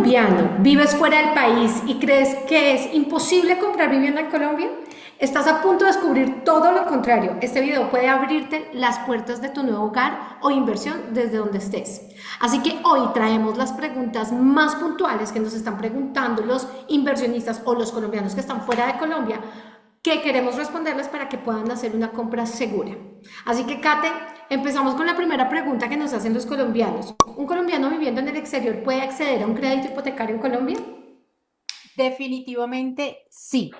colombiano, vives fuera del país y crees que es imposible comprar vivienda en Colombia, estás a punto de descubrir todo lo contrario. Este video puede abrirte las puertas de tu nuevo hogar o inversión desde donde estés. Así que hoy traemos las preguntas más puntuales que nos están preguntando los inversionistas o los colombianos que están fuera de Colombia, que queremos responderles para que puedan hacer una compra segura. Así que, Kate, empezamos con la primera pregunta que nos hacen los colombianos. ¿Un colombiano viviendo en el exterior puede acceder a un crédito hipotecario en Colombia? Definitivamente sí.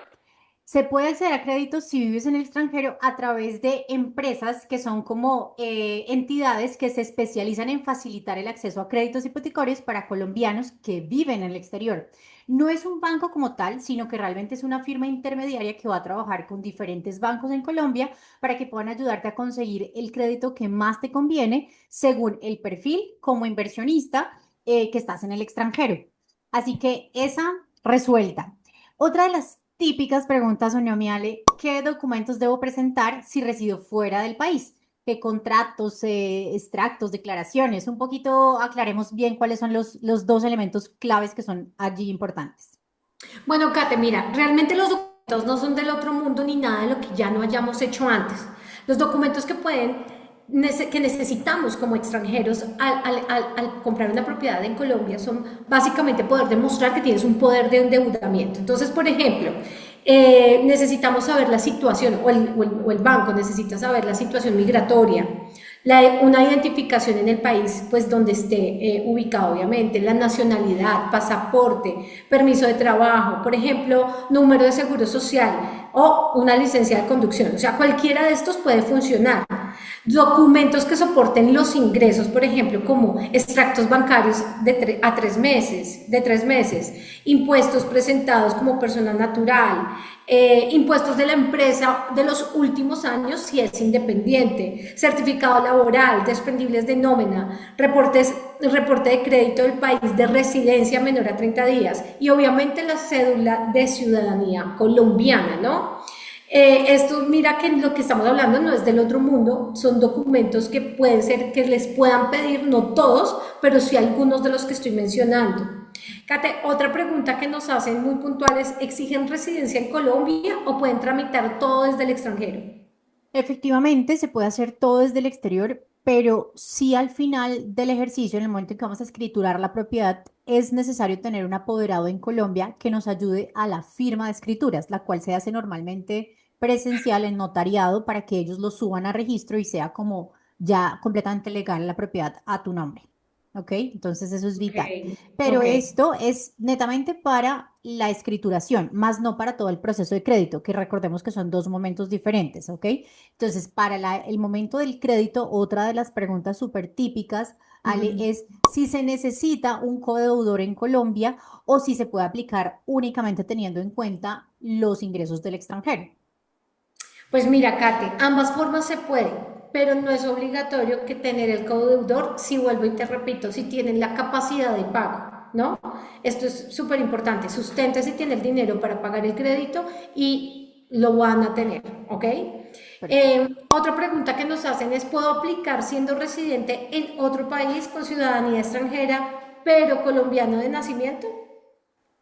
Se puede acceder a créditos si vives en el extranjero a través de empresas que son como entidades que se especializan en facilitar el acceso a créditos hipotecarios para colombianos que viven en el exterior. No es un banco como tal, sino que realmente es una firma intermediaria que va a trabajar con diferentes bancos en Colombia para que puedan ayudarte a conseguir el crédito que más te conviene según el perfil como inversionista que estás en el extranjero. Así que esa resuelta. Otra de las típicas preguntas, Sonia Miale, ¿qué documentos debo presentar si resido fuera del país? ¿Qué contratos, extractos, declaraciones? Un poquito aclaremos bien cuáles son los dos elementos claves que son allí importantes. Bueno, Kate, mira, realmente los documentos no son del otro mundo ni nada de lo que ya no hayamos hecho antes. Los documentos que necesitamos como extranjeros al comprar una propiedad en Colombia son básicamente poder demostrar que tienes un poder de endeudamiento. Entonces, por ejemplo, necesitamos saber la situación, o el banco necesita saber la situación migratoria, una identificación en el país, pues donde esté ubicado, obviamente, la nacionalidad, pasaporte, permiso de trabajo, por ejemplo, número de seguro social o una licencia de conducción. O sea, cualquiera de estos puede funcionar. Documentos que soporten los ingresos, por ejemplo, como extractos bancarios de 3 meses, impuestos presentados como persona natural, impuestos de la empresa de los últimos años si es independiente, certificado laboral, desprendibles de nómina, reporte de crédito del país de residencia menor a 30 días y obviamente la cédula de ciudadanía colombiana, ¿no? Esto, mira que lo que estamos hablando no es del otro mundo, son documentos que pueden ser que les puedan pedir, no todos, pero sí algunos de los que estoy mencionando. Kate, otra pregunta que nos hacen muy puntuales, ¿exigen residencia en Colombia o pueden tramitar todo desde el extranjero? Efectivamente, se puede hacer todo desde el exterior, pero sí al final del ejercicio, en el momento en que vamos a escriturar la propiedad, es necesario tener un apoderado en Colombia que nos ayude a la firma de escrituras, la cual se hace normalmente presencial en notariado para que ellos lo suban a registro y sea como ya completamente legal la propiedad a tu nombre. ¿Ok? Entonces eso es Ok, vital. Pero ok. esto es netamente para la escrituración, más no para todo el proceso de crédito, que recordemos que son dos momentos diferentes, ¿ok? Entonces, para el momento del crédito, otra de las preguntas súper típicas, Ale, Ujú. es si se necesita un codeudor en Colombia o si se puede aplicar únicamente teniendo en cuenta los ingresos del extranjero. Pues mira, Kate, ambas formas se puede, pero no es obligatorio que tener el codeudor, si vuelvo y te repito, si tienen la capacidad de pago, ¿no? Esto es súper importante, sustente si tiene el dinero para pagar el crédito y lo van a tener, ¿ok? Otra pregunta que nos hacen es, ¿puedo aplicar siendo residente en otro país con ciudadanía extranjera, pero colombiano de nacimiento?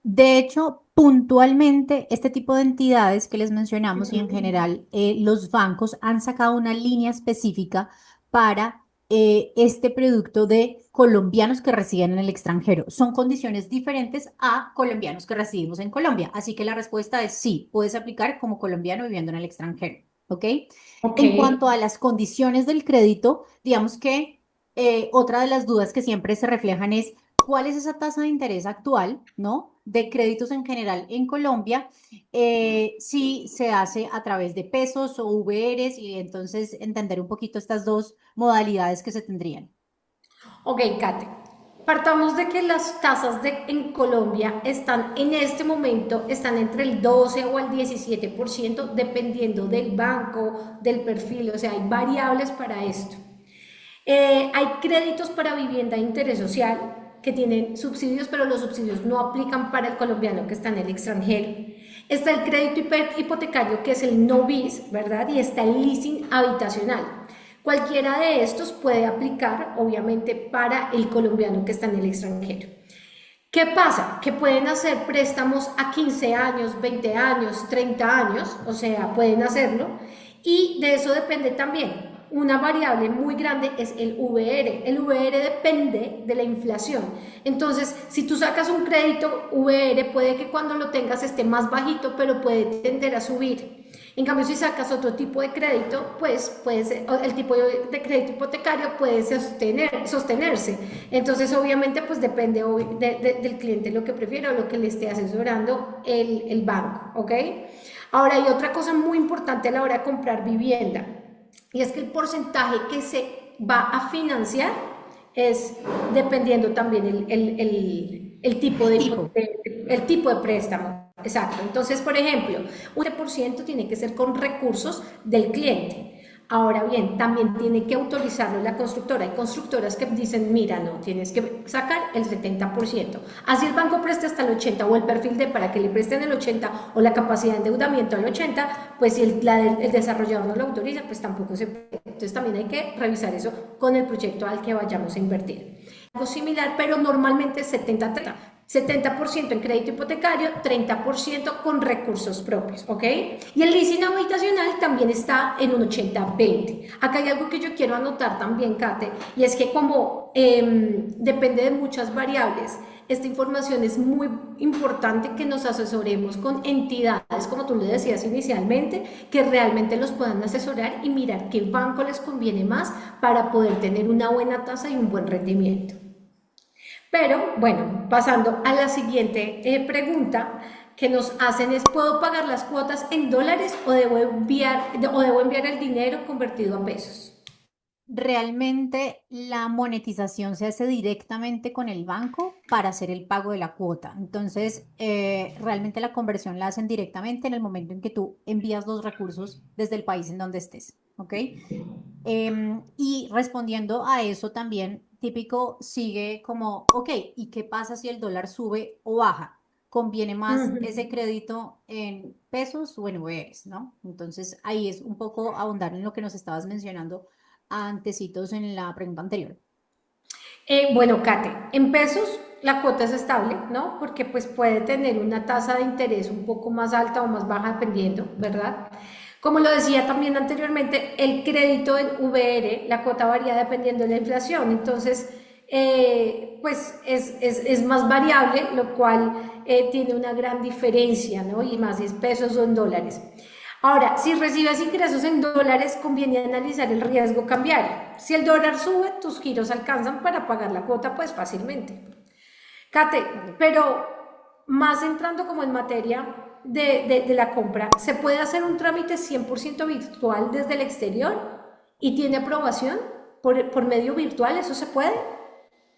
De hecho, puntualmente, este tipo de entidades que les mencionamos y en Ujú. general los bancos han sacado una línea específica para este producto de colombianos que residen en el extranjero. Son condiciones diferentes a colombianos que residimos en Colombia. Así que la respuesta es sí, puedes aplicar como colombiano viviendo en el extranjero. ¿Ok? Ok. En cuanto a las condiciones del crédito, digamos que otra de las dudas que siempre se reflejan es cuál es esa tasa de interés actual, ¿no? De créditos en general en Colombia, si se hace a través de pesos o VRs y entonces entender un poquito estas dos modalidades que se tendrían. Ok, Kate. Partamos de que las en Colombia están en este momento están entre el 12 o el 17%, dependiendo del banco, del perfil, o sea, hay variables para esto. Hay créditos para vivienda de interés social que tienen subsidios, pero los subsidios no aplican para el colombiano que está en el extranjero. Está el crédito hipotecario, que es el no bis, ¿verdad? Y está el leasing habitacional. Cualquiera de estos puede aplicar, obviamente, para el colombiano que está en el extranjero. ¿Qué pasa? Que pueden hacer préstamos a 15 años, 20 años, 30 años, o sea, pueden hacerlo. Y de eso depende también. Una variable muy grande es el VR. El VR depende de la inflación. Entonces, si tú sacas un crédito VR, puede que cuando lo tengas esté más bajito, pero puede tender a subir. En cambio, si sacas otro tipo de crédito, pues el tipo de crédito hipotecario puede sostenerse. Entonces, obviamente, pues depende del cliente lo que prefiera o lo que le esté asesorando el banco, ¿ok? Ahora, hay otra cosa muy importante a la hora de comprar vivienda, y es que el porcentaje que se va a financiar es dependiendo también el tipo Tipo. el tipo de préstamo. Exacto. Entonces, por ejemplo, un 7% tiene que ser con recursos del cliente. Ahora bien, también tiene que autorizarlo la constructora. Hay constructoras que dicen, mira, no, tienes que sacar el 70%. Así el banco preste hasta el 80% o el perfil de para que le presten el 80% o la capacidad de endeudamiento al 80%, pues si el desarrollador no lo autoriza, pues tampoco se puede. Entonces también hay que revisar eso con el proyecto al que vayamos a invertir. Algo similar, pero normalmente es 70-30. 70% en crédito hipotecario, 30% con recursos propios, ¿ok? Y el leasing habitacional también está en un 80-20. Acá hay algo que yo quiero anotar también, Kate, y es que como depende de muchas variables, esta información es muy importante que nos asesoremos con entidades, como tú le decías inicialmente, que realmente los puedan asesorar y mirar qué banco les conviene más para poder tener una buena tasa y un buen rendimiento. Pero bueno, pasando a la siguiente pregunta que nos hacen es, ¿puedo pagar las cuotas en dólares o debo enviar el dinero convertido a pesos? Realmente la monetización se hace directamente con el banco para hacer el pago de la cuota. Entonces, realmente la conversión la hacen directamente en el momento en que tú envías los recursos desde el país en donde estés, ¿ok? Y respondiendo a eso también, típico sigue como, ok, ¿y qué pasa si el dólar sube o baja? ¿Conviene más ese Ujú. crédito en pesos o en UEs, ¿no? Entonces ahí es un poco ahondar en lo que nos estabas mencionando antecitos en la pregunta anterior. Bueno, Kate, en pesos la cuota es estable, ¿no? Porque pues puede tener una tasa de interés un poco más alta o más baja dependiendo, ¿verdad? Como lo decía también anteriormente, el crédito en VR, la cuota varía dependiendo de la inflación, entonces pues es más variable, lo cual tiene una gran diferencia, ¿no? Y más si es pesos o en dólares. Ahora, si recibes ingresos en dólares, conviene analizar el riesgo cambiario. Si el dólar sube, tus giros alcanzan para pagar la cuota pues fácilmente. Kate, Correcto. pero más entrando como en materia de la compra, ¿se puede hacer un trámite 100% virtual desde el exterior y tiene aprobación por medio virtual? ¿Eso se puede?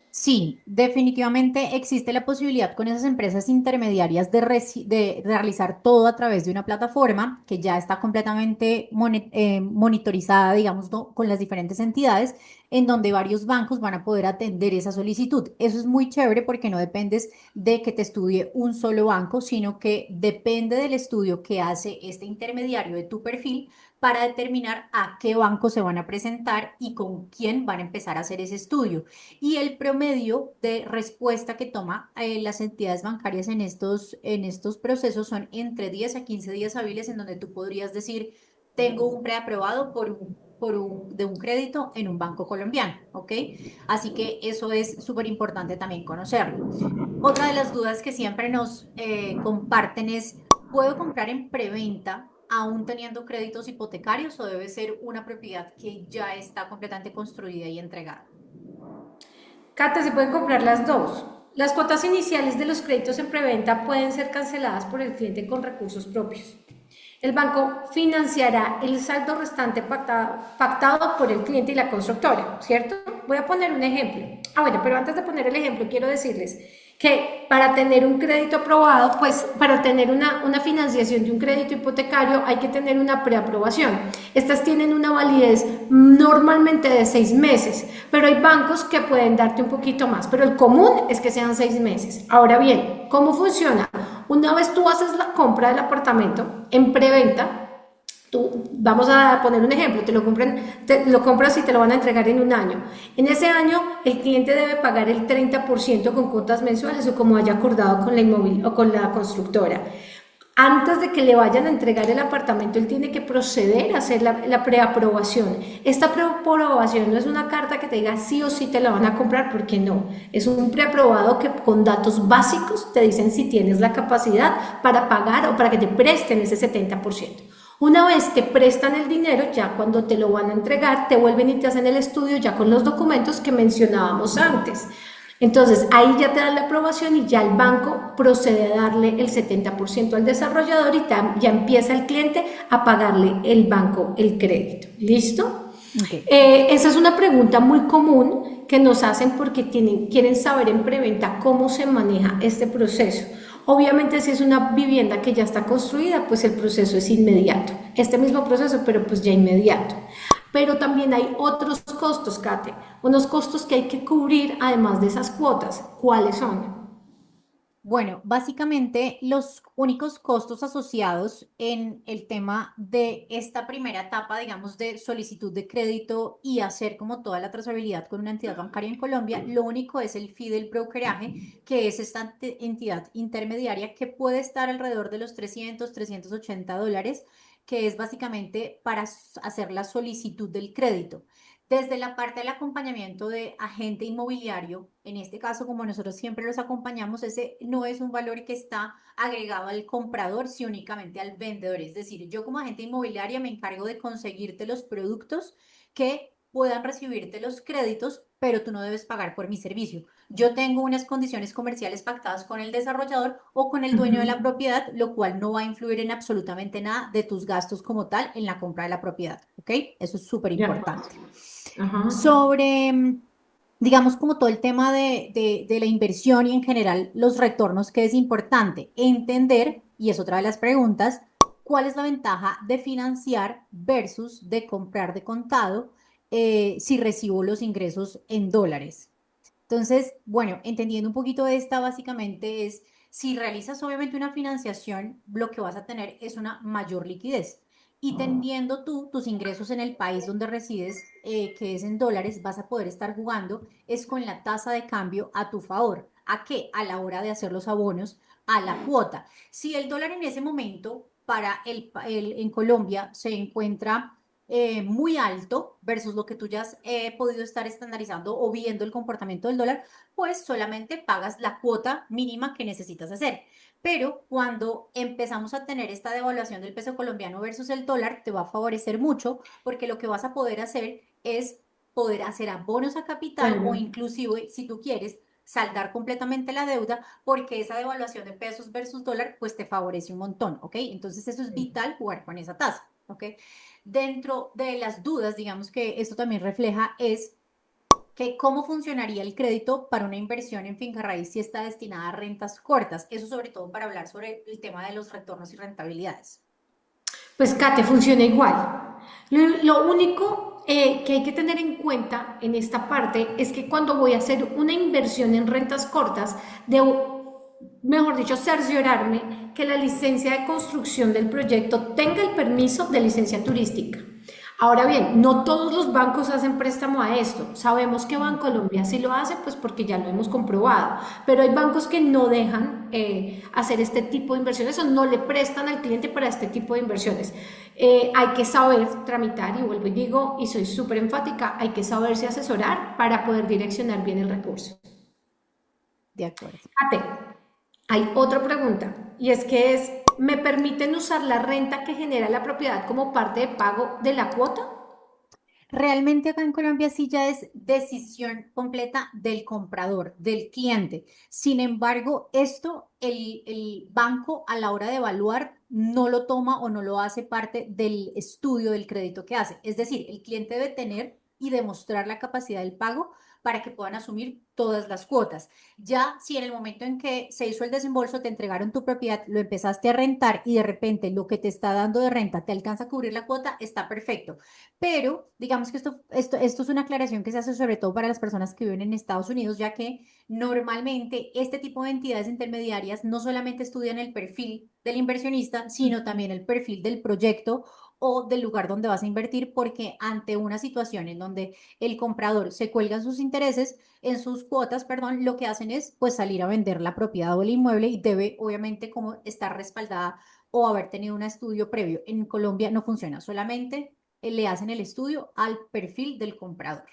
Sí, definitivamente existe la posibilidad con esas empresas intermediarias de realizar todo a través de una plataforma que ya está completamente monitorizada, digamos, ¿no? Con las diferentes entidades, en donde varios bancos van a poder atender esa solicitud. Eso es muy chévere porque no dependes de que te estudie un solo banco, sino que depende del estudio que hace este intermediario de tu perfil para determinar a qué banco se van a presentar y con quién van a empezar a hacer ese estudio. Y el promedio de respuesta que toma las entidades bancarias en estos procesos son entre 10 a 15 días hábiles en donde tú podrías decir, tengo un preaprobado de un crédito en un banco colombiano, ¿ok? Así que eso es súper importante también conocerlo. Otra de las dudas que siempre nos comparten es, ¿puedo comprar en preventa aún teniendo créditos hipotecarios o debe ser una propiedad que ya está completamente construida y entregada? Cata, se pueden comprar las dos. Las cuotas iniciales de los créditos en preventa pueden ser canceladas por el cliente con recursos propios. El banco financiará el saldo restante pactado por el cliente y la constructora, ¿cierto? Voy a poner un ejemplo. Bueno, pero antes de poner el ejemplo, quiero decirles que para tener un crédito aprobado, pues para tener una financiación de un crédito hipotecario hay que tener una preaprobación. Estas tienen una validez normalmente de 6 meses, pero hay bancos que pueden darte un poquito más, pero el común es que sean 6 meses. Ahora bien, ¿cómo funciona? Una vez tú haces la compra del apartamento en preventa, Tú, vamos a poner un ejemplo, te lo compras y te lo van a entregar en un año. En ese año el cliente debe pagar el 30% con cuotas mensuales o como haya acordado con la inmóvil o con la constructora. Antes de que le vayan a entregar el apartamento, él tiene que proceder a hacer la preaprobación. Esta preaprobación no es una carta que te diga sí o sí te la van a comprar, porque no. Es un preaprobado que con datos básicos te dicen si tienes la capacidad para pagar o para que te presten ese 70%. Una vez te prestan el dinero, ya cuando te lo van a entregar, te vuelven y te hacen el estudio ya con los documentos que mencionábamos antes. Entonces, ahí ya te dan la aprobación y ya el banco procede a darle el 70% al desarrollador y ya empieza el cliente a pagarle el banco el crédito. ¿Listo? Ok. Esa es una pregunta muy común que nos hacen porque quieren saber en preventa cómo se maneja este proceso. Obviamente, si es una vivienda que ya está construida, pues el proceso es inmediato. Este mismo proceso, pero pues ya inmediato. Pero también hay otros costos, Kate, unos costos que hay que cubrir además de esas cuotas. ¿Cuáles son? Bueno, básicamente los únicos costos asociados en el tema de esta primera etapa, digamos, de solicitud de crédito y hacer como toda la trazabilidad con una entidad bancaria en Colombia, lo único es el fee del brokeraje, que es esta entidad intermediaria que puede estar alrededor de los 380 $, que es básicamente para hacer la solicitud del crédito. Desde la parte del acompañamiento de agente inmobiliario, en este caso, como nosotros siempre los acompañamos, ese no es un valor que está agregado al comprador, sino únicamente al vendedor. Es decir, yo como agente inmobiliaria me encargo de conseguirte los productos que puedan recibirte los créditos, pero tú no debes pagar por mi servicio. Yo tengo unas condiciones comerciales pactadas con el desarrollador o con el dueño de la Ujú. propiedad, lo cual no va a influir en absolutamente nada de tus gastos como tal en la compra de la propiedad. ¿Ok? Eso es súper De acuerdo. importante. Ajá. Sobre, digamos, como todo el tema de la inversión y en general los retornos, que es importante entender, y es otra de las preguntas, ¿cuál es la ventaja de financiar versus de comprar de contado si recibo los ingresos en dólares? Entonces, bueno, entendiendo un poquito esta, básicamente es, si realizas obviamente una financiación, lo que vas a tener es una mayor liquidez. Y teniendo tú tus ingresos en el país donde resides, que es en dólares, vas a poder estar jugando es con la tasa de cambio a tu favor. ¿A qué? A la hora de hacer los abonos a la cuota. Si el dólar en ese momento para en Colombia se encuentra muy alto versus lo que tú ya has podido estar estandarizando o viendo el comportamiento del dólar, pues solamente pagas la cuota mínima que necesitas hacer. Pero cuando empezamos a tener esta devaluación del peso colombiano versus el dólar, te va a favorecer mucho porque lo que vas a poder hacer es poder hacer abonos a capital o Bueno, inclusive, si tú quieres, saldar completamente la deuda porque esa devaluación de pesos versus dólar pues te favorece un montón, ¿ok? Entonces eso es vital jugar con esa tasa, ¿ok? Dentro de las dudas, digamos que esto también refleja es que cómo funcionaría el crédito para una inversión en finca raíz si está destinada a rentas cortas. Eso sobre todo para hablar sobre el tema de los retornos y rentabilidades. pues Kate, funciona igual. Lo único que hay que tener en cuenta en esta parte es que cuando voy a hacer una inversión en rentas cortas, debo, mejor dicho, cerciorarme que la licencia de construcción del proyecto tenga el permiso de licencia turística. Ahora bien, no todos los bancos hacen préstamo a esto. Sabemos que Bancolombia sí lo hace, pues porque ya lo hemos comprobado, pero hay bancos que no dejan hacer este tipo de inversiones o no le prestan al cliente para este tipo de inversiones. Hay que saber tramitar, y vuelvo y digo, y soy súper enfática, hay que saberse asesorar para poder direccionar bien el recurso. De acuerdo. Ate, hay otra pregunta, y es que ¿me permiten usar la renta que genera la propiedad como parte de pago de la cuota? Realmente acá en Colombia sí ya es decisión completa del comprador, del cliente. Sin embargo, esto el banco a la hora de evaluar no lo toma o no lo hace parte del estudio del crédito que hace. Es decir, el cliente debe tener y demostrar la capacidad del pago para que puedan asumir todas las cuotas. Ya si en el momento en que se hizo el desembolso te entregaron tu propiedad, lo empezaste a rentar y de repente lo que te está dando de renta te alcanza a cubrir la cuota, está perfecto. Pero digamos que esto es una aclaración que se hace sobre todo para las personas que viven en Estados Unidos, ya que normalmente este tipo de entidades intermediarias no solamente estudian el perfil del inversionista, sino también el perfil del proyecto o del lugar donde vas a invertir, porque ante una situación en donde el comprador se cuelga en sus intereses, en sus cuotas, perdón, lo que hacen es pues salir a vender la propiedad o el inmueble y debe obviamente como estar respaldada o haber tenido un estudio previo. En Colombia no funciona, solamente le hacen el estudio al perfil del comprador.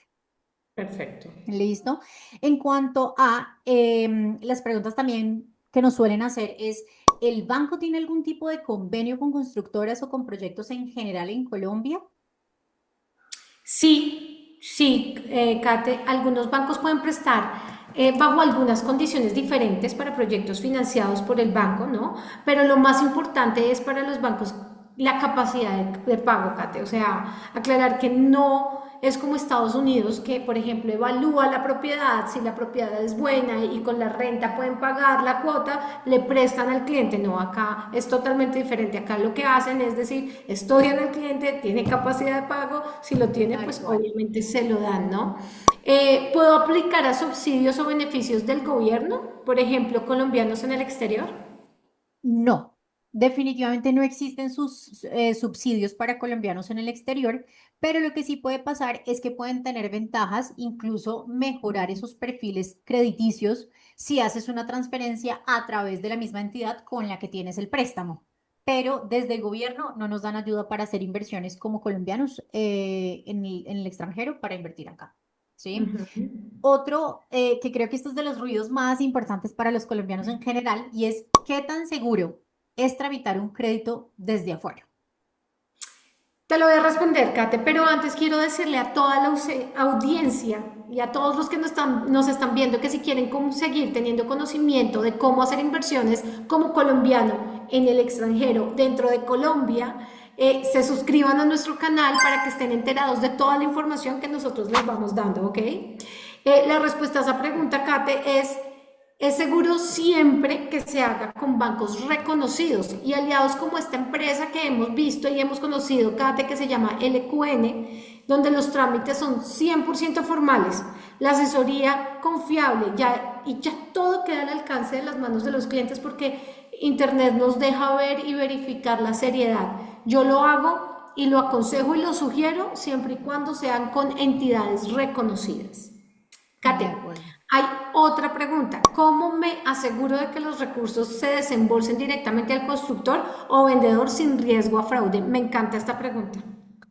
Perfecto. ¿Listo? En cuanto a las preguntas también que nos suelen hacer es, ¿el banco tiene algún tipo de convenio con constructoras o con proyectos en general en Colombia? Sí, sí, Kate, algunos bancos pueden prestar bajo algunas condiciones diferentes para proyectos financiados por el banco, ¿no? Pero lo más importante es para los bancos la capacidad de pago, Kate. O sea, aclarar que no es como Estados Unidos, que por ejemplo evalúa la propiedad, si la propiedad es buena y con la renta pueden pagar la cuota, le prestan al cliente. No, acá es totalmente diferente. Acá lo que hacen es decir, estudian al cliente, tiene capacidad de pago, si lo tiene, Tal pues cual. obviamente se lo dan, ¿no? ¿Puedo aplicar a subsidios o beneficios del gobierno, por ejemplo, colombianos en el exterior? No, definitivamente no existen sus subsidios para colombianos en el exterior, pero lo que sí puede pasar es que pueden tener ventajas, incluso mejorar esos perfiles crediticios si haces una transferencia a través de la misma entidad con la que tienes el préstamo. Pero desde el gobierno no nos dan ayuda para hacer inversiones como colombianos en el extranjero para invertir acá. ¿Sí? Ujú. Otro, que creo que esto es de los ruidos más importantes para los colombianos en general, y es qué tan seguro es tramitar un crédito desde afuera. Te lo voy a responder, Kate, pero antes quiero decirle a toda la audiencia y a todos los que nos están viendo que si quieren seguir teniendo conocimiento de cómo hacer inversiones como colombiano en el extranjero dentro de Colombia, se suscriban a nuestro canal para que estén enterados de toda la información que nosotros les vamos dando, ¿ok? La respuesta a esa pregunta, Kate, es seguro siempre que se haga con bancos reconocidos y aliados como esta empresa que hemos visto y hemos conocido, Kate, que se llama LQN, donde los trámites son 100% formales, la asesoría confiable y ya todo queda al alcance de las manos de los clientes porque Internet nos deja ver y verificar la seriedad. Yo lo hago y lo aconsejo y lo sugiero siempre y cuando sean con entidades reconocidas. De Kate, acuerdo. hay otra pregunta. ¿Cómo me aseguro de que los recursos se desembolsen directamente al constructor o vendedor sin riesgo a fraude? Me encanta esta pregunta.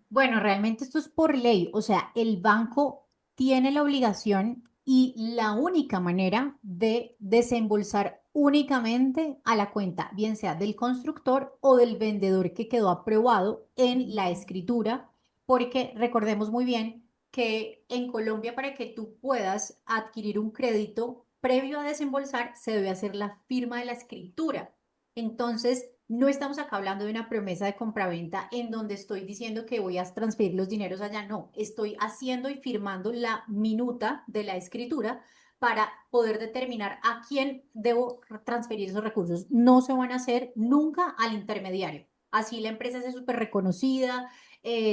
Bueno, realmente esto es por ley, o sea, el banco tiene la obligación y la única manera de desembolsar únicamente a la cuenta, bien sea del constructor o del vendedor que quedó aprobado en la escritura, porque recordemos muy bien que en Colombia para que tú puedas adquirir un crédito previo a desembolsar se debe hacer la firma de la escritura. Entonces, no estamos acá hablando de una promesa de compraventa en donde estoy diciendo que voy a transferir los dineros allá. No, estoy haciendo y firmando la minuta de la escritura para poder determinar a quién debo transferir esos recursos. No se van a hacer nunca al intermediario. Así la empresa sea súper reconocida,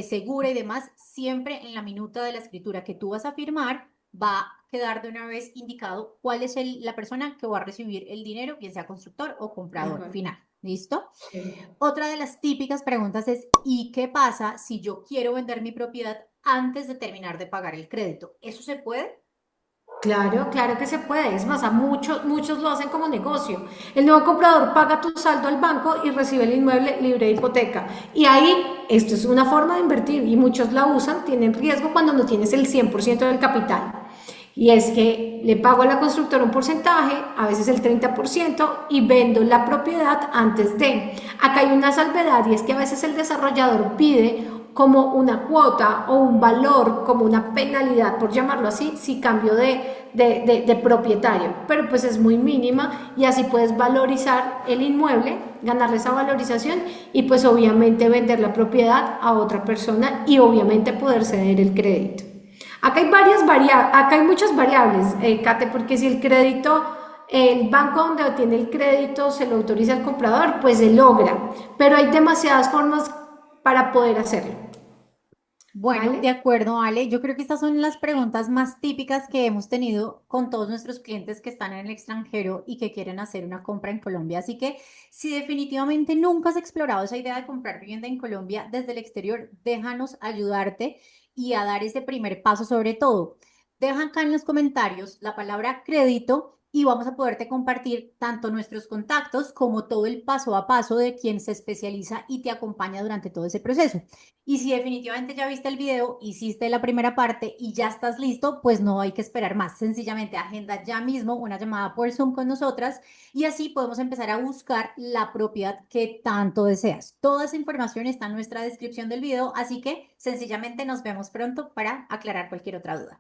segura y demás, siempre en la minuta de la escritura que tú vas a firmar va a quedar de una vez indicado cuál es la persona que va a recibir el dinero, bien sea constructor o De comprador acuerdo. final. ¿Listo? Sí. Otra de las típicas preguntas es, ¿y qué pasa si yo quiero vender mi propiedad antes de terminar de pagar el crédito? ¿Eso se puede? Claro, claro que se puede. Es más, a muchos lo hacen como negocio. El nuevo comprador paga tu saldo al banco y recibe el inmueble libre de hipoteca. Y ahí, esto es una forma de invertir y muchos la usan, tienen riesgo cuando no tienes el 100% del capital. Y es que le pago a la constructora un porcentaje, a veces el 30%, y vendo la propiedad antes de. Acá hay una salvedad y es que a veces el desarrollador pide como una cuota o un valor, como una penalidad, por llamarlo así, si cambio de propietario, pero pues es muy mínima y así puedes valorizar el inmueble, ganarle esa valorización y pues obviamente vender la propiedad a otra persona y obviamente poder ceder el crédito. Acá hay muchas variables, Kate, porque si el crédito, el banco donde obtiene el crédito se lo autoriza al comprador, pues se logra, pero hay demasiadas formas para poder hacerlo. Bueno, de ¿vale? acuerdo, Ale. Yo creo que estas son las preguntas más típicas que hemos tenido con todos nuestros clientes que están en el extranjero y que quieren hacer una compra en Colombia. Así que si definitivamente nunca has explorado esa idea de comprar vivienda en Colombia desde el exterior, déjanos ayudarte y a dar ese primer paso sobre todo. Deja acá en los comentarios la palabra crédito y vamos a poderte compartir tanto nuestros contactos como todo el paso a paso de quien se especializa y te acompaña durante todo ese proceso. Y si definitivamente ya viste el video, hiciste la primera parte y ya estás listo, pues no hay que esperar más. Sencillamente agenda ya mismo una llamada por Zoom con nosotras y así podemos empezar a buscar la propiedad que tanto deseas. Toda esa información está en nuestra descripción del video, así que sencillamente nos vemos pronto para aclarar cualquier otra duda.